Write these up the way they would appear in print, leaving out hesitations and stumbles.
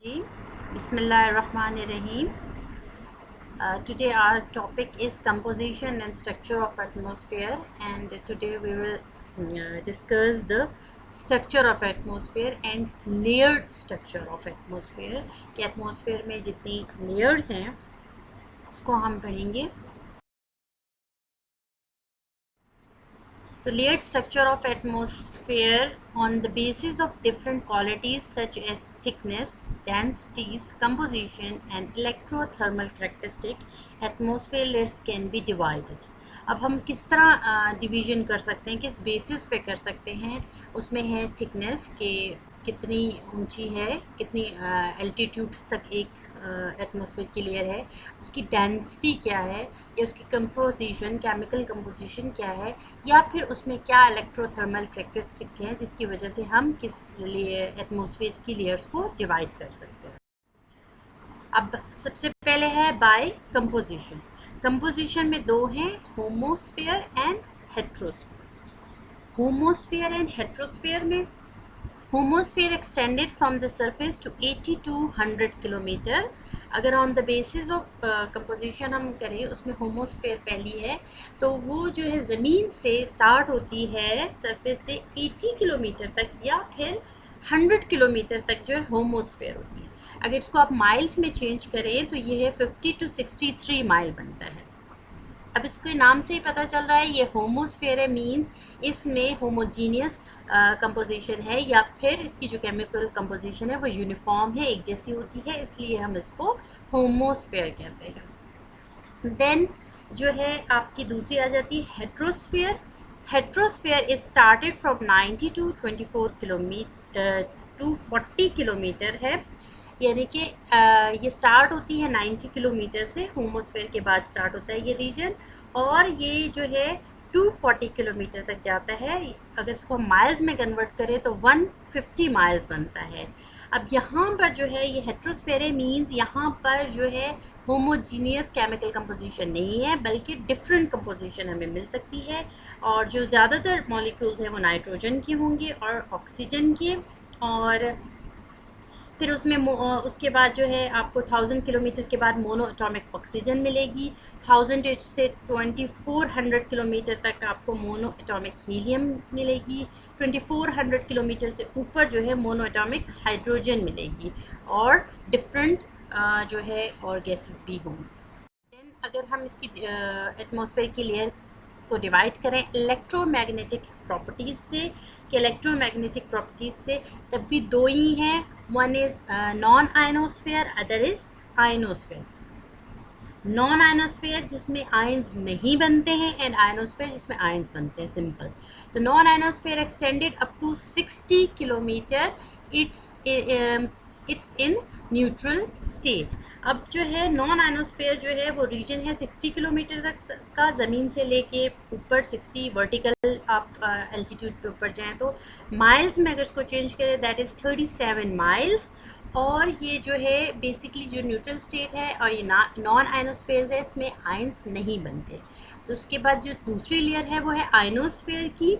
Ji, Bismillahirrahmanirrahim. Today our topic is composition and structure of atmosphere, and today we will discuss the structure of atmosphere and layered structure of atmosphere. कि atmosphere में जितनी layers हैं उसको हम पढ़ेंगे. The layered structure of atmosphere on the basis of different qualities such as thickness, densities, composition and electrothermal characteristic, atmosphere layers can be divided. अब हम किस तरह डिवीजन कर सकते हैं, किस बेसिस पे कर सकते हैं. उसमें है थिकनेस के कितनी ऊंची है, कितनी एल्टीट्यूड तक एक एटमॉस्फेयर की लेयर है, उसकी डेंसिटी क्या है, या उसकी कंपोजिशन, केमिकल कंपोजिशन क्या है, या फिर उसमें क्या इलेक्ट्रोथर्मल करेक्टरिस्टिक हैं जिसकी वजह से हम किस लिए एटमॉस्फेयर की लेयर्स को डिवाइड कर सकते हैं. अब सबसे पहले है बाय कंपोजिशन. कंपोजिशन में दो हैं, होमोस्फेयर एंड हेट्रोस्फेयर. होमोस्फेयर एंड हेट्रोस्फेयर में homosphere extended from the surface to 80 to 100 kilometre. अगर on the basis of composition हम करें, उसमें होमोस्फेयर पहली है तो वो जो है ज़मीन से स्टार्ट होती है सरफेस से 80 किलोमीटर तक या फिर 100 किलोमीटर तक जो है होमोस्फेयर होती है. अगर इसको आप माइल्स में चेंज करें तो ये है 50 to 63 माइल बनता है. अब इसके नाम से ही पता चल रहा है ये होमोस्फेयर है, मींस इसमें होमोजीनियस कंपोजिशन है, या फिर इसकी जो केमिकल कंपोजिशन है वो यूनिफॉर्म है, एक जैसी होती है, इसलिए हम इसको होमोस्फेयर कहते हैं. देन जो है आपकी दूसरी आ जाती है heterosphere. Heterosphere is started from 90 to 24 kilometre to 40 kilometre है, यानी कि ये स्टार्ट होती है 90 किलोमीटर से, होमोस्फेयर के बाद स्टार्ट होता है ये रीजन, और ये जो है 240 किलोमीटर तक जाता है. अगर इसको हम माइल्स में कन्वर्ट करें तो 150 माइल्स बनता है. अब यहाँ पर जो है ये हेट्रोस्फेयर है, मींस यहाँ पर जो है होमोजीनियस केमिकल कंपोजिशन नहीं है, बल्कि डिफरेंट कंपोजिशन हमें मिल सकती है, और जो ज़्यादातर मॉलिक्यूल्स हैं वो नाइट्रोजन के होंगे और ऑक्सीजन के, और फिर उसमें उसके बाद जो है आपको 1000 किलोमीटर के बाद मोनो एटॉमिक ऑक्सीजन मिलेगी. 1000 से 2400 किलोमीटर तक आपको मोनो एटॉमिक हीलियम मिलेगी. 2400 किलोमीटर से ऊपर जो है मोनो एटॉमिक हाइड्रोजन मिलेगी, और डिफरेंट जो है और गैसेस भी होंगी. देन अगर हम इसकी एटमॉस्फेयर की लेयर को डिवाइड करें इलेक्ट्रोमैग्नेटिक प्रॉपर्टीज़ से, कि इलेक्ट्रोमैग्नेटिक प्रॉपर्टीज़ से तब भी दो ही हैं, one is non ionosphere, other is ionosphere. Non ionosphere जिसमें आयंस नहीं बनते हैं, एंड आयनोस्फेयर जिसमें आयंस बनते हैं, सिंपल. तो non ionosphere extended up to 60 kilometre, it's in neutral state. अब जो है नॉन आयनोस्फेयर जो है वो रीजन है 60 किलोमीटर तक का, ज़मीन से लेके ऊपर 60 वर्टिकल आप एल्टीट्यूड पे ऊपर जाएँ तो. माइल्स में अगर इसको चेंज करें दैट इज़ 37 माइल्स. और ये जो है बेसिकली जो न्यूट्रल स्टेट है, और ये नॉन आयनोस्फेयर है, इसमें आयंस नहीं बनते. तो उसके बाद जो दूसरी लेयर है वो है आयनोस्फेयर की.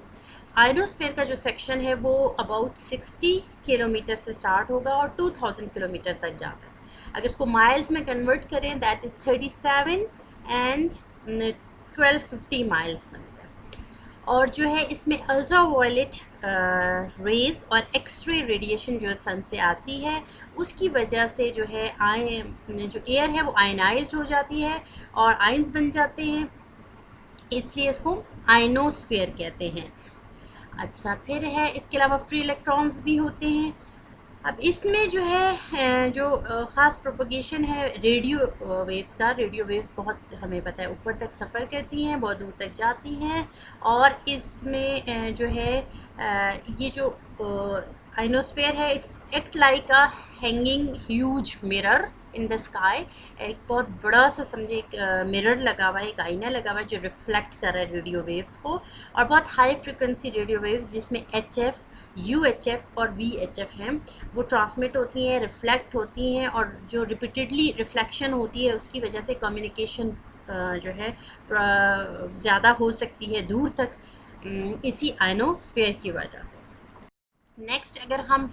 आयनोस्फेयर का जो सेक्शन है वो अबाउट 60 किलोमीटर से स्टार्ट होगा और 2000 किलोमीटर तक जाता है. अगर इसको माइल्स में कन्वर्ट करें दैट इज़ 37 एंड 1250 माइल्स बनता है. और जो है इसमें अल्ट्रा वायलेट रेज और एक्सरे रेडिएशन जो सन से आती है, उसकी वजह से जो है जो एयर है वो आयनाइज्ड हो जाती है और आयंस बन जाते हैं, इसलिए इसको आयनोस्फेयर कहते हैं. अच्छा, फिर है इसके अलावा फ्री इलेक्ट्रॉन्स भी होते हैं. अब इसमें जो है जो ख़ास प्रोपगेशन है रेडियो वेव्स का. रेडियो वेव्स बहुत हमें पता है ऊपर तक सफ़र करती हैं, बहुत दूर तक जाती हैं, और इसमें जो है ये जो आइनोस्फेयर है it's act like a hanging huge mirror in the sky. एक बहुत बड़ा सा समझे एक मिरर लगा हुआ है, एक आईना लगा हुआ है जो रिफ्लेक्ट कर रहा है रेडियो वेव्स को. और बहुत हाई फ्रिक्वेंसी रेडियो वेव्स जिसमें HF, UHF और VHF हैं वो ट्रांसमिट होती हैं, रिफ्लेक्ट होती हैं, और जो रिपीटेडली रिफ्लेक्शन होती है उसकी वजह से कम्युनिकेशन जो है ज़्यादा हो सकती है दूर तक, इसी आयनोस्फेयर की वजह से. नेक्स्ट अगर हम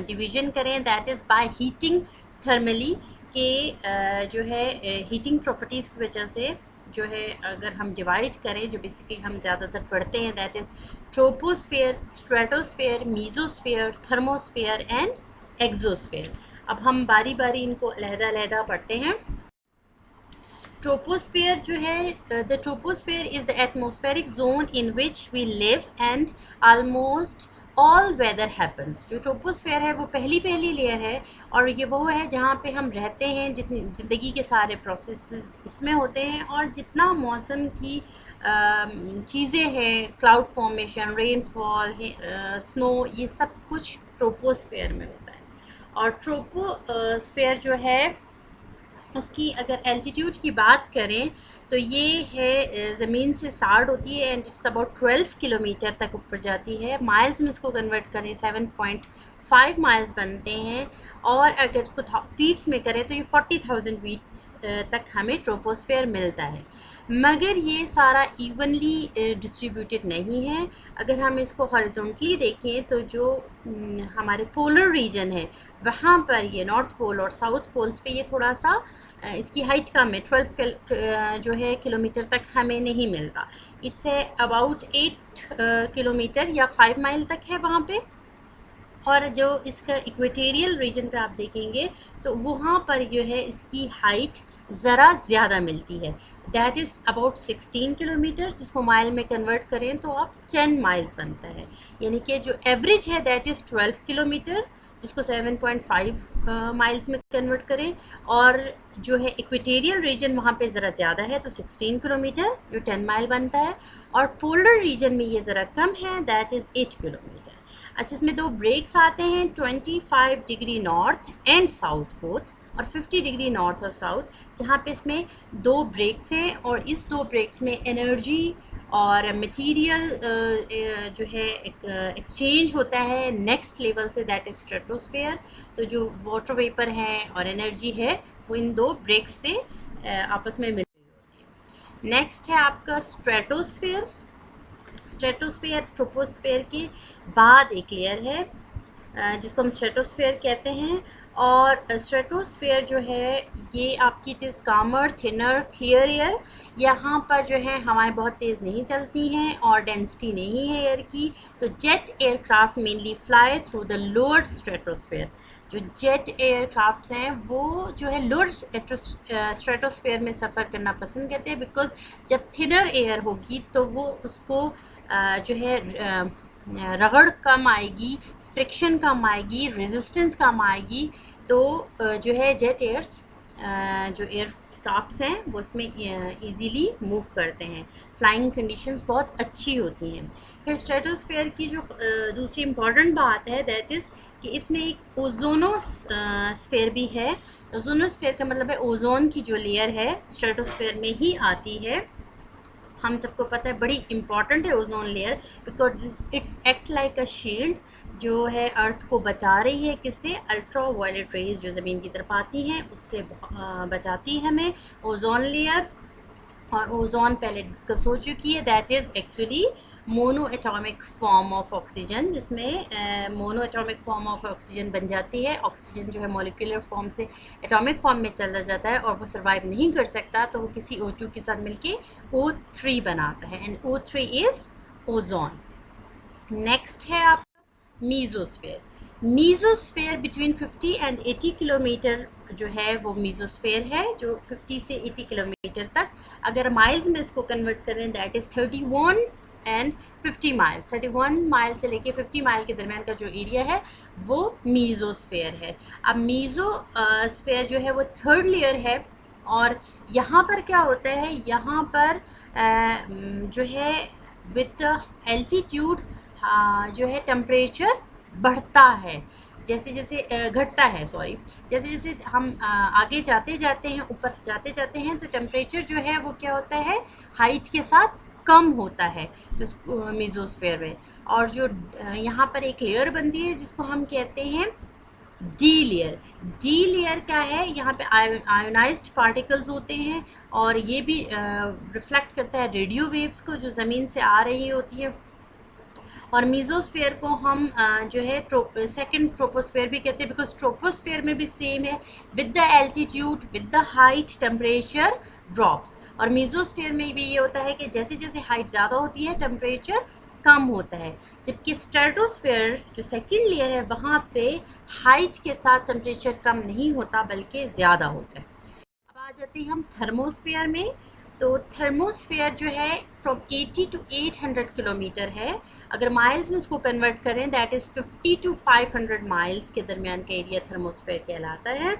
डिवीज़न करें, that is by heating thermally के जो है हीटिंग प्रॉपर्टीज़ की वजह से जो है अगर हम डिवाइड करें, जो बेसिकली हम ज़्यादातर पढ़ते हैं, that is troposphere, stratosphere, mesosphere, thermosphere and exosphere. अब हम बारी बारी इनको अलहदा पढ़ते हैं। ट्रोपोस्फेयर जो है, the troposphere is the atmospheric zone in which we live and almost all weather happens. जो ट्रोपोस्फेयर है वो पहली लेयर है और ये वो है जहाँ पे हम रहते हैं, जितनी ज़िंदगी के सारे प्रोसेस इसमें होते हैं और जितना मौसम की चीज़ें हैं, क्लाउड फॉर्मेशन, रेनफॉल, स्नो, ये सब कुछ ट्रोपोस्फेयर में होता है। और ट्रोपोस्फेयर जो है उसकी अगर एल्टीट्यूड की बात करें तो ये है ज़मीन से स्टार्ट होती है एंड इट्स अबाउट 12 किलोमीटर तक ऊपर जाती है। माइल्स में इसको कन्वर्ट करें 7.5 माइल्स बनते हैं और अगर इसको फीट्स में करें तो ये 40,000 फीट तक हमें ट्रोपोस्फेयर मिलता है। मगर ये सारा इवनली डिस्ट्रीब्यूटेड नहीं है। अगर हम इसको हॉरिजॉन्टली देखें तो जो हमारे पोलर रीजन है वहाँ पर ये नॉर्थ पोल और साउथ पोल्स पे ये थोड़ा सा इसकी हाइट कम है, 12 जो है किलोमीटर तक हमें नहीं मिलता। इट्स है अबाउट 8 किलोमीटर या 5 माइल तक है वहाँ पे। और जो इसका इक्वेटेरियल रीजन पे आप देखेंगे तो वहाँ पर जो है इसकी हाइट ज़रा ज़्यादा मिलती है, दैट इज़ अबाउट 16 किलोमीटर, जिसको माइल में कन्वर्ट करें तो आप 10 माइल्स बनता है। यानी कि जो एवरेज है दैट इज़ 12 किलोमीटर, जिसको 7.5 माइल्स में कन्वर्ट करें। और जो है इक्वेटेरियल रीजन वहाँ पे ज़रा ज़्यादा है तो 16 किलोमीटर जो 10 माइल बनता है। और पोलर रीजन में ये ज़रा कम है, दैट इज़ 8 किलोमीटर। अच्छा, इसमें दो ब्रेक्स आते हैं, 25 degree north and south both, और 50 डिग्री नॉर्थ और साउथ, जहाँ पे इसमें दो ब्रेक्स हैं और इस दो ब्रेक्स में एनर्जी और मटेरियल जो है एक्सचेंज होता है नेक्स्ट लेवल से, दैट इज स्ट्रेटोस्फेयर। तो जो वाटर वेपर है और एनर्जी है वो इन दो ब्रेक्स से आपस में मिल रही होती है। नेक्स्ट है आपका स्ट्रेटोस्फेयर। स्ट्रेटोस्फेयर ट्रोपोस्फेयर के बाद एक लेयर है जिसको हम स्ट्रेटोस्फेयर कहते हैं। और स्ट्रेटोस्फेयर जो है ये आपकी इट इज़ कामर, थिनर, क्लियर एयर। यहाँ पर जो है हवाएं बहुत तेज़ नहीं चलती हैं और डेंसिटी नहीं है एयर की। तो jet aircraft mainly fly through the lower stratosphere. जो जेट एयरक्राफ्ट्स हैं वो जो है लोअर स्ट्रेटोस्फेयर में सफ़र करना पसंद करते हैं, बिकॉज जब थिनर एयर होगी तो वो उसको जो है रगड़ कम आएगी, फ्रिक्शन कम आएगी, रेजिस्टेंस कम आएगी। तो जो है जेट एयर्स जो एयरक्राफ्ट्स हैं वो उसमें इजीली मूव करते हैं, फ्लाइंग कंडीशंस बहुत अच्छी होती हैं। फिर स्ट्रेटोस्फेयर की जो दूसरी इम्पॉर्टेंट बात है दैट इज़ कि इसमें एक ओजोनोस्फेयर भी है। ओजोनोस्फेयर का मतलब है ओजोन की जो लेयर है स्ट्रेटोस्फेयर में ही आती है। हम सबको पता है बड़ी इम्पॉर्टेंट है ozone layer, because it's act like a shield, जो है अर्थ को बचा रही है किससे, अल्ट्रा वायलेट रेज जो ज़मीन की तरफ आती हैं उससे बचाती है हमें ओजोन लेयर। और ओजोन पहले डिस्कस हो चुकी है, that is actually mono atomic form of oxygen, जिसमें mono atomic form of oxygen बन जाती है। ऑक्सीजन जो है मॉलिक्यूलर फॉर्म से एटॉमिक फॉर्म में चला जाता है और वो सर्वाइव नहीं कर सकता, तो वो किसी O2 के साथ मिलके O3 बनाता है and O3 is ozone. Next है आपका मीज़ोस्फेयर। मीज़ोस्फेयर बिटवीन 50 एंड 80 किलोमीटर जो है वो मीज़ोस्फेयर है, जो 50 से 80 किलोमीटर तक। अगर माइल्स में इसको कन्वर्ट करें that is 31 and 50 mile. 31 mile से लेके 50 माइल के दरमियान का जो एरिया है वो मीज़ोस्फेयर है। अब मीज़ोस्फेयर जो है वो थर्ड लेयर है और यहाँ पर क्या होता है, यहाँ पर जो है विद एल्टीट्यूड जो है टेम्परेचर बढ़ता है, जैसे जैसे घटता है सॉरी, जैसे जैसे हम आगे जाते जाते हैं, ऊपर जाते जाते हैं, तो टेम्परेचर जो है वो क्या होता है हाइट के साथ कम होता है तो मीज़ोस्फेयर में। और जो यहाँ पर एक लेयर बनती है जिसको हम कहते हैं डी लेयर। डी लेयर क्या है, यहाँ पे आयोनाइज्ड पार्टिकल्स होते हैं और ये भी रिफ्लेक्ट करता है रेडियो वेव्स को जो ज़मीन से आ रही होती है। और मीजोस्फेयर को हम जो है सेकंड ट्रोपोस्फेयर भी कहते हैं, बिकॉज ट्रोपोस्फेयर में भी सेम है, with the altitude with the height temperature drops. और मीजोस्फेयर में भी ये होता है कि जैसे जैसे हाइट ज़्यादा होती है टेम्परेचर कम होता है, जबकि स्ट्रेटोस्फेयर जो सेकंड लेयर है वहाँ पे हाइट के साथ टेम्परेचर कम नहीं होता बल्कि ज़्यादा होता है। अब आ जाते हैं हम थर्मोस्फेयर में। तो थर्मोस्फेयर जो है फ्रॉम 80 टू 800 किलोमीटर है। अगर माइल्स में इसको कन्वर्ट करें दैट इज़ 50 टू 500 माइल्स के दरमियान का एरिया थर्मोस्फेयर कहलाता है।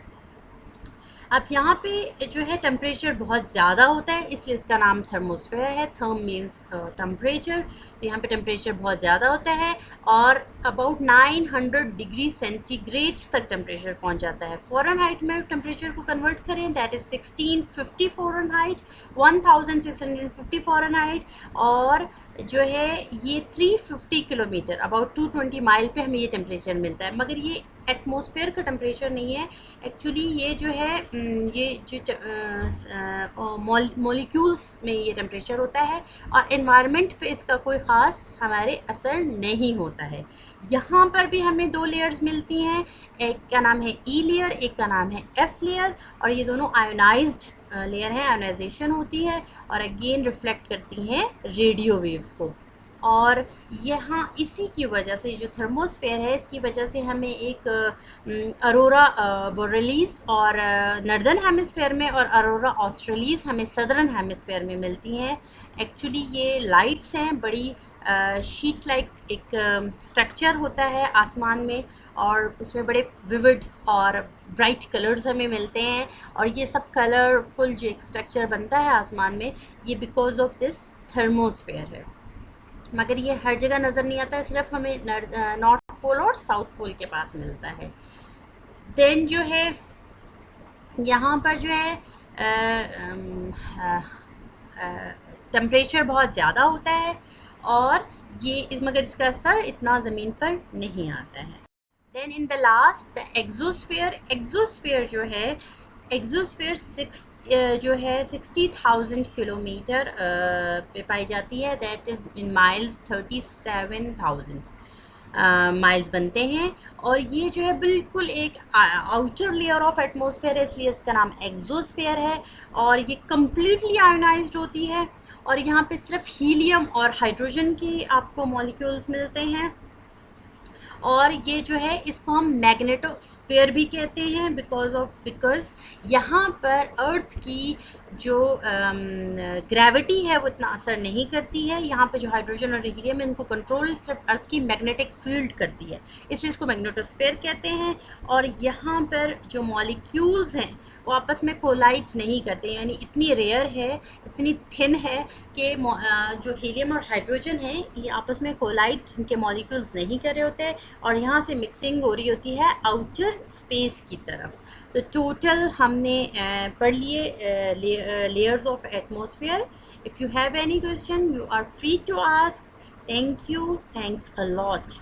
अब यहाँ पे जो है टेम्परेचर बहुत ज़्यादा होता है, इसलिए इसका नाम थर्मोस्फेयर है। थर्म मीन्स टेम्परेचर, तो यहाँ पे टेम्परेचर बहुत ज़्यादा होता है और अबाउट 900 डिग्री सेंटीग्रेड तक टेम्परेचर पहुँच जाता है। फ़ारेनहाइट में टेम्परेचर को कन्वर्ट करें दैट इज़ 1650 फ़ारेनहाइट, 1650 फ़ारेनहाइट। और जो है ये 350 किलोमीटर अबाउट 220 माइल पे हमें ये टेम्परेचर मिलता है, मगर ये एटमॉस्फेयर का टेम्परेचर नहीं है एक्चुअली। ये जो है ये जो मॉलिक्यूल्स में ये टेम्परेचर होता है और एनवायरनमेंट पे इसका कोई ख़ास हमारे असर नहीं होता है। यहाँ पर भी हमें दो लेयर्स मिलती हैं, एक का नाम है ई लेयर, एक का नाम है एफ लेयर, और ये दोनों आयोनाइज्ड लेयर है, आयोनाइजेशन होती है और अगेन रिफ्लेक्ट करती हैं रेडियो वेव्स को। और यहाँ इसी की वजह से जो थर्मोस्फेयर है इसकी वजह से हमें एक अरोरा बोरेलिस और नॉर्दर्न हेमिस्फेयर में और अरोरा ऑस्ट्रेलिस हमें सदर्न हेमिस्फेयर में मिलती हैं। एक्चुअली ये लाइट्स हैं, बड़ी शीट लाइक एक स्ट्रक्चर होता है आसमान में और उसमें बड़े विविड और ब्राइट कलर्स हमें मिलते हैं। और ये सब कलरफुल जो एक स्ट्रक्चर बनता है आसमान में, ये बिकॉज ऑफ दिस थर्मोस्फेयर है। मगर ये हर जगह नज़र नहीं आता है, सिर्फ हमें नॉर्थ पोल और साउथ पोल के पास मिलता है। देन जो है यहाँ पर जो है टेम्परेचर बहुत ज़्यादा होता है और ये मगर इसका असर इतना ज़मीन पर नहीं आता है। Then in the last the exosphere. Exosphere जो है एक्सोस्फेयर जो है 60,000 किलोमीटर पे पाई जाती है, that is in miles 37,000 miles बनते हैं। और ये जो है बिल्कुल एक आउटर लेयर ऑफ एटमॉस्फेयर है, इसलिए इसका नाम एक्सोस्फेयर है। और ये कम्प्लीटली आयोनाइज्ड होती है और यहाँ पे सिर्फ हीलियम और हाइड्रोजन की आपको मॉलिक्यूल्स मिलते हैं। और ये जो है इसको हम मैग्नेटोस्फेयर भी कहते हैं बिकॉज यहाँ पर अर्थ की जो ग्रेविटी है वो इतना असर नहीं करती है। यहाँ पे जो हाइड्रोजन और हीलियम है इनको कंट्रोल सिर्फ अर्थ की मैग्नेटिक फील्ड करती है, इसलिए इसको मैग्नेटोस्फेयर कहते हैं। और यहाँ पर जो मॉलिक्यूल्स हैं वो आपस में कोलाइड नहीं करते, यानी इतनी रेयर है, इतनी थिन है कि जो हीलियम और हाइड्रोजन है ये आपस में कोलाइड इनके मॉलिक्यूल्स नहीं कर रहे होते और यहाँ से मिक्सिंग हो रही होती है आउटर स्पेस की तरफ। तो टोटल हमने पढ़ लिए layers of atmosphere. If you have any question, you are free to ask. Thank you. Thanks a lot.